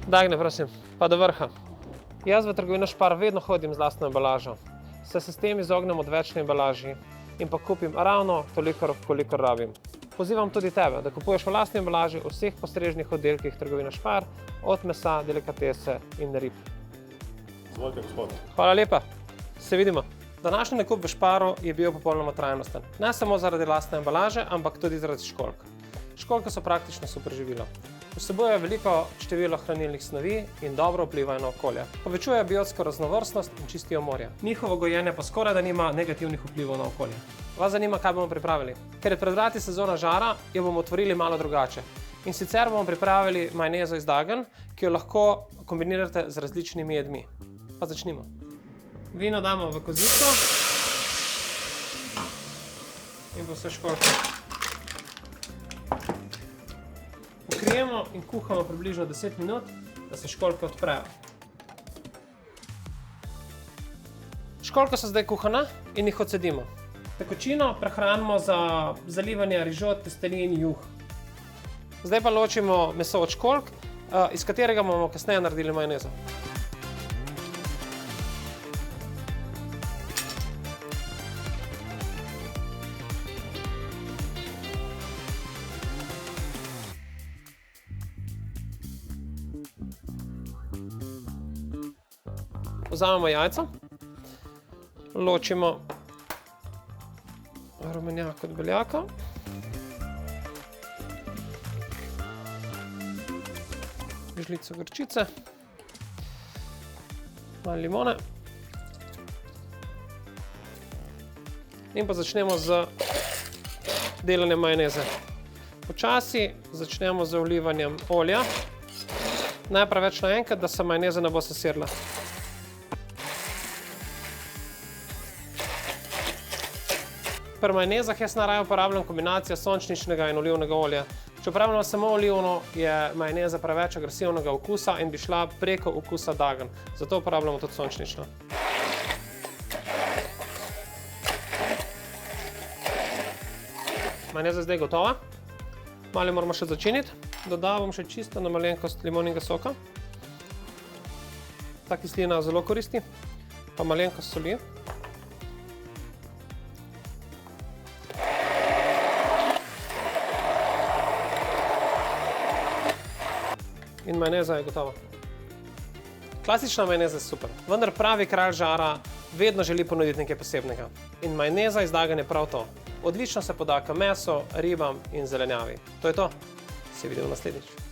Dagne, prosim, pa do vrha. Jaz v trgovino Spar vedno hodim z lastno embalažo. Se s tem izognem odvečni embalaži in pa kupim ravno toliko, kolikor rabim. Pozivam tudi tebe, da kupuješ v lastni embalaži v vseh postrežnih oddelkih trgovine Spar, od mesa, delikatese in rib. Izvolite, gospod. Hvala lepa. Se vidimo. Današnji nakup v Sparu je bil popolnoma trajnosten. Ne samo zaradi lastne embalaže, ampak tudi zaradi školjk. Školjke so praktično super živilo. Vsebujejo veliko število hranilnih snovi in dobro vplivajo na okolje. Povečujejo biotsko raznovrstnost in čistijo morje. Njihovo gojenje pa skoraj da nima negativnih vplivov na okolje. Vas zanima, kaj bomo pripravili? Ker je pred vrati sezona žara, jo bomo otvorili malo drugače. In sicer bomo pripravili majonezo iz dagen, ki jo lahko kombinirate z različnimi jedmi. Pa začnimo. Vino damo v kozico in bo vse školjke. Pokrijemo in kuhamo približno 10 minut, da se školjke odprejo. Školjke so zdaj kuhane in jih odcedimo. Tekočino prehranimo za zalivanje rižot, testenin in juh. Zdaj pa ločimo meso od školjk, iz katerega bomo kasneje naredili majonezo. Vzamemo jajca, ločimo rumenjak od beljaka, žlico gorčice, malo limone in pa začnemo z delanjem majoneze. Počasi začnemo z vlivanjem olja, ne preveč naenkrat, da se majoneza ne bo sesirila. Pri majonezah jaz najraje uporabljam kombinacijo sončničnega in olivnega olja. Če uporabljamo samo olivno, je majoneza preveč agresivnega okusa in bi šla preko okusa dagen. Zato uporabljamo tudi sončnično. Majoneza je zdaj gotova. Malo moramo še začiniti. Dodal bom še čisto na malenkost limoninega soka. Ta kislina zelo koristi. Pa malenkost soli. In majoneza je gotova. Klasična majoneza je super, vendar pravi kralj žara vedno želi ponuditi nekaj posebnega. In majoneza iz dagen je prav to. Odlično se poda k mesu, ribam in zelenjavi. To je to. Se vidimo naslednjič.